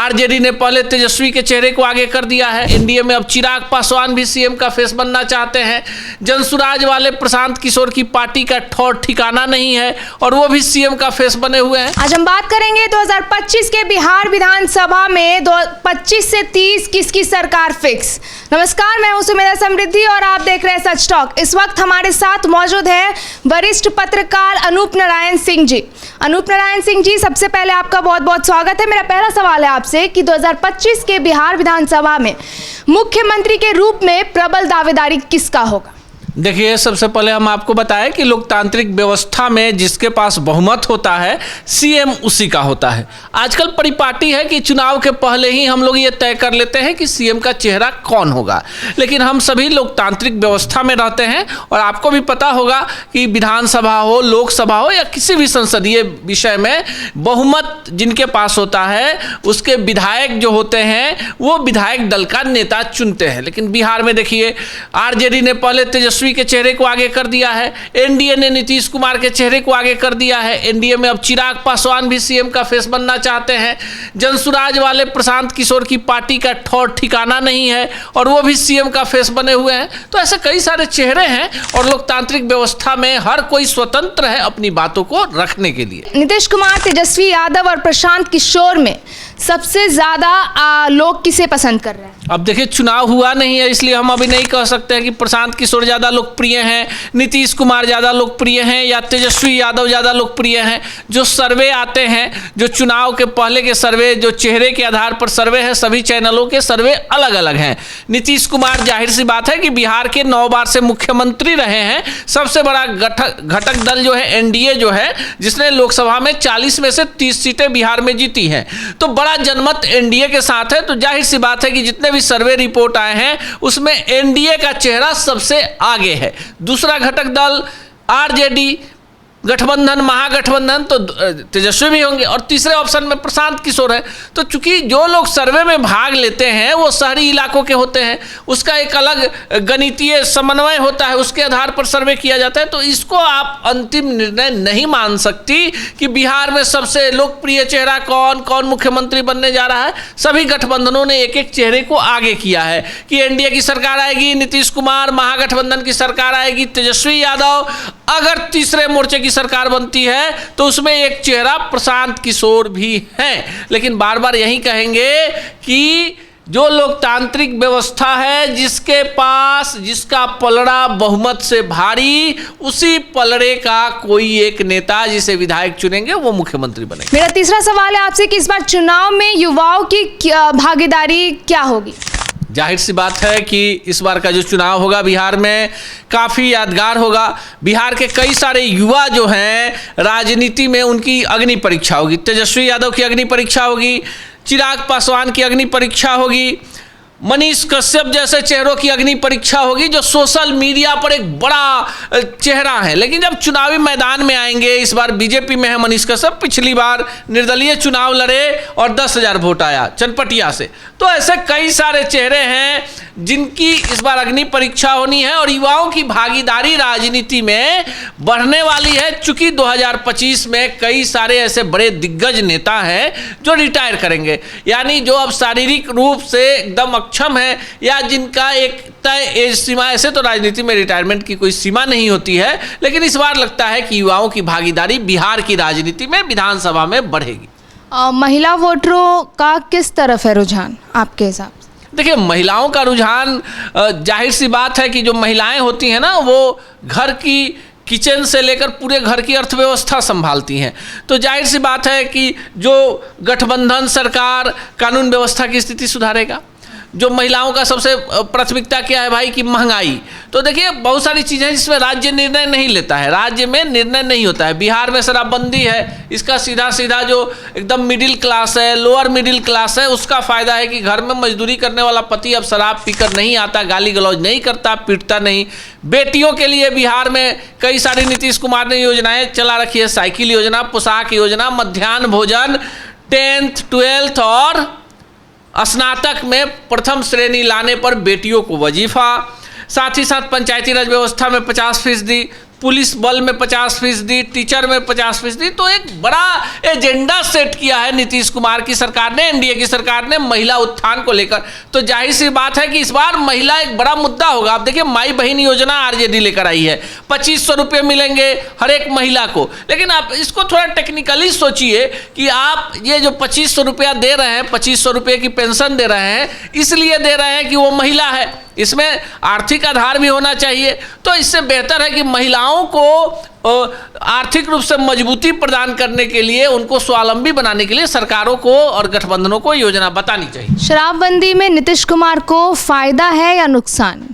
RJD ने पहले तेजस्वी के चेहरे को आगे कर दिया है। एनडीए में अब चिराग पासवान भी सीएम का फेस बनना चाहते हैं। जनसुराज वाले प्रशांत किशोर की पार्टी का ठौर ठिकाना नहीं है और वो भी सीएम का फेस बने हुए हैं। आज हम बात करेंगे 2025 के बिहार विधानसभा में 25 से 30 किसकी सरकार फिक्स। नमस्कार, मैं हूं सुमेधा समृद्धि और आप देख रहे हैं सच टॉक। इस वक्त हमारे साथ मौजूद है वरिष्ठ पत्रकार अनूप नारायण सिंह जी। अनूप नारायण सिंह जी, सबसे पहले आपका बहुत बहुत स्वागत है। मेरा पहला सवाल है आपसे कि 2025 के बिहार विधानसभा में मुख्यमंत्री के रूप में प्रबल दावेदारी किसका होगा? देखिए, सबसे पहले हम आपको बताएं कि लोकतांत्रिक व्यवस्था में जिसके पास बहुमत होता है सीएम उसी का होता है। आजकल परिपाटी है कि चुनाव के पहले ही हम लोग ये तय कर लेते हैं कि सीएम का चेहरा कौन होगा, लेकिन हम सभी लोकतांत्रिक व्यवस्था में रहते हैं और आपको भी पता होगा कि विधानसभा हो, लोकसभा हो या किसी भी संसदीय विषय में बहुमत जिनके पास होता है उसके विधायक जो होते हैं वो विधायक दल का नेता चुनते हैं। लेकिन बिहार में देखिए, आरजेडी ने पहले तेजस्वी के चेहरे को आगे कर दिया है। एनडीए ने नीतीश कुमार के चेहरे को आगे कर दिया है। एनडीए में अब चिराग पासवान भी सीएम का फेस बनना चाहते हैं। जनसुराज वाले प्रशांत किशोर की पार्टी का ठौर ठिकाना नहीं है और वो भी सीएम का फेस बने हुए हैं। तो ऐसे कई सारे चेहरे हैं और लोकतांत्रिक व्यवस्था में हर कोई स्वतंत्र है अपनी बातों को रखने के लिए। नीतीश कुमार, तेजस्वी यादव और प्रशांत किशोर में सबसे ज्यादा लोग किसे पसंद कर रहे हैं? अब देखिए, चुनाव हुआ नहीं है इसलिए हम अभी नहीं कह सकते हैं कि प्रशांत किशोर ज़्यादा लोकप्रिय हैं, नीतीश कुमार ज़्यादा लोकप्रिय हैं या तेजस्वी यादव ज़्यादा लोकप्रिय हैं। जो सर्वे आते हैं, जो चुनाव के पहले के सर्वे, जो चेहरे के आधार पर सर्वे है, सभी चैनलों के सर्वे अलग अलग हैं। नीतीश कुमार, जाहिर सी बात है कि बिहार के 9 बार से मुख्यमंत्री रहे हैं। सबसे बड़ा घटक दल जो है एनडीए जो है, जिसने लोकसभा में 40 में से 30 सीटें बिहार में जीती हैं, तो बड़ा जनमत एनडीए के साथ है। तो जाहिर सी बात है कि जितने भी सर्वे रिपोर्ट आए हैं उसमें एनडीए का चेहरा सबसे आगे है। दूसरा घटक दल आरजेडी, गठबंधन, महागठबंधन, तो तेजस्वी भी होंगे और तीसरे ऑप्शन में प्रशांत किशोर है। तो चूंकि जो लोग सर्वे में भाग लेते हैं वो शहरी इलाकों के होते हैं, उसका एक अलग गणितीय समन्वय होता है, उसके आधार पर सर्वे किया जाता है। तो इसको आप अंतिम निर्णय नहीं मान सकती कि बिहार में सबसे लोकप्रिय चेहरा कौन मुख्यमंत्री बनने जा रहा है। सभी गठबंधनों ने एक एक चेहरे को आगे किया है कि एनडीए की सरकार आएगी, नीतीश कुमार, महागठबंधन की सरकार आएगी, तेजस्वी यादव, अगर तीसरे मोर्चे की सरकार बनती है तो उसमें एक चेहरा प्रशांत किशोर भी है। लेकिन बार बार यही कहेंगे कि जो लोकतांत्रिक व्यवस्था है, जिसके पास जिसका पलड़ा बहुमत से भारी, उसी पलड़े का कोई एक नेता जिसे विधायक चुनेंगे वो मुख्यमंत्री बनेंगे। मेरा तीसरा सवाल है आपसे कि इस बार चुनाव में युवाओं की भागीदारी क्या होगी? जाहिर सी बात है कि इस बार का जो चुनाव होगा बिहार में काफ़ी यादगार होगा। बिहार के कई सारे युवा जो हैं राजनीति में उनकी अग्नि परीक्षा होगी। तेजस्वी यादव की अग्नि परीक्षा होगी, चिराग पासवान की अग्नि परीक्षा होगी, मनीष कश्यप जैसे चेहरों की अग्नि परीक्षा होगी जो सोशल मीडिया पर एक बड़ा चेहरा है। लेकिन जब चुनावी मैदान में आएंगे, इस बार बीजेपी में है मनीष कश्यप, पिछली बार निर्दलीय चुनाव लड़े और 10,000 वोट आया चनपटिया से। तो ऐसे कई सारे चेहरे हैं जिनकी इस बार अग्नि परीक्षा होनी है और युवाओं की भागीदारी राजनीति में बढ़ने वाली है। चूंकि 2025 में कई सारे ऐसे बड़े दिग्गज नेता हैं जो रिटायर करेंगे, यानी जो अब शारीरिक रूप से एकदम अक्षम है या जिनका एक तय एज सीमा, ऐसे तो राजनीति में रिटायरमेंट की कोई सीमा नहीं होती है, लेकिन इस बार लगता है कि युवाओं की भागीदारी बिहार की राजनीति में, विधानसभा में बढ़ेगी। महिला वोटरों का किस तरफ है रुझान आपके हिसाब से? देखिए, महिलाओं का रुझान, जाहिर सी बात है कि जो महिलाएं होती हैं ना, वो घर की किचन से लेकर पूरे घर की अर्थव्यवस्था संभालती हैं। तो जाहिर सी बात है कि जो गठबंधन सरकार कानून व्यवस्था की स्थिति सुधारेगा। जो महिलाओं का सबसे प्राथमिकता क्या है भाई कि महंगाई। तो देखिए, बहुत सारी चीज़ें हैं जिसमें राज्य निर्णय नहीं लेता है, राज्य में निर्णय नहीं होता है। बिहार में शराबबंदी है, इसका सीधा सीधा जो एकदम मिडिल क्लास है, लोअर मिडिल क्लास है, उसका फ़ायदा है कि घर में मजदूरी करने वाला पति अब शराब पीकर नहीं आता, गाली गलौज नहीं करता, पीटता नहीं। बेटियों के लिए बिहार में कई सारी नीतीश कुमार ने योजनाएँ चला रखी है, साइकिल योजना, पोशाक योजना, मध्याह्न भोजन, 10th 12th और स्नातक में प्रथम श्रेणी लाने पर बेटियों को वजीफा, साथ ही साथ पंचायती राज व्यवस्था में 50%, पुलिस बल में 50%, टीचर में 50%। तो एक बड़ा एजेंडा सेट किया है नीतीश कुमार की सरकार ने, एनडीए की सरकार ने महिला उत्थान को लेकर। तो जाहिर सी बात है कि इस बार महिला एक बड़ा मुद्दा होगा। आप देखिए माई बहन योजना आरजेडी लेकर आई है, 2500 रुपये मिलेंगे हर एक महिला को। लेकिन आप इसको थोड़ा टेक्निकली सोचिए कि आप ये जो 2500 रुपया दे रहे हैं, 2500 रुपये की पेंशन दे रहे हैं, इसलिए दे रहे हैं कि वो महिला है, इसमें आर्थिक आधार भी होना चाहिए। तो इससे बेहतर है कि महिलाओं को आर्थिक रूप से मजबूती प्रदान करने के लिए, उनको स्वावलंबी बनाने के लिए सरकारों को और गठबंधनों को योजना बतानी चाहिए। शराबबंदी में नीतीश कुमार को फायदा है या नुकसान?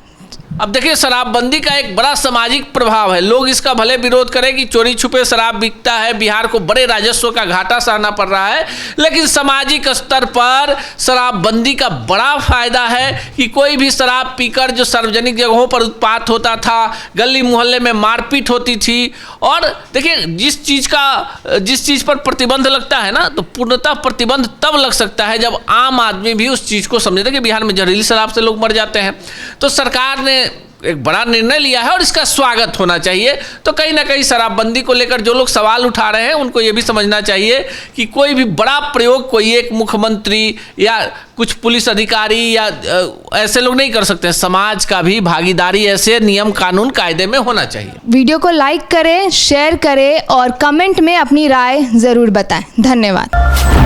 अब देखिए शराबबंदी का एक बड़ा सामाजिक प्रभाव है। लोग इसका भले विरोध करें कि चोरी छुपे शराब बिकता है, बिहार को बड़े राजस्व का घाटा सहना पड़ रहा है, लेकिन सामाजिक स्तर पर शराबबंदी का बड़ा फायदा है कि कोई भी शराब पीकर जो सार्वजनिक जगहों पर उत्पात होता था, गली मोहल्ले में मारपीट होती थी। और देखिए जिस चीज़ पर प्रतिबंध लगता है ना, तो पूर्णतः प्रतिबंध तब लग सकता है जब आम आदमी भी उस चीज़ को समझे। कि बिहार में जहरीली शराब से लोग मर जाते हैं। तो सरकार ने एक बड़ा निर्णय लिया है और इसका स्वागत होना चाहिए। तो कहीं ना कहीं शराबबंदी को लेकर जो लोग सवाल उठा रहे हैं उनको ये भी समझना चाहिए कि कोई भी बड़ा प्रयोग कोई एक मुख्यमंत्री या कुछ पुलिस अधिकारी या ऐसे लोग नहीं कर सकते। समाज का भी भागीदारी ऐसे नियम कानून कायदे में होना चाहिए। वीडियो को लाइक करें, शेयर करें और कमेंट में अपनी राय ज़रूर बताएं। धन्यवाद।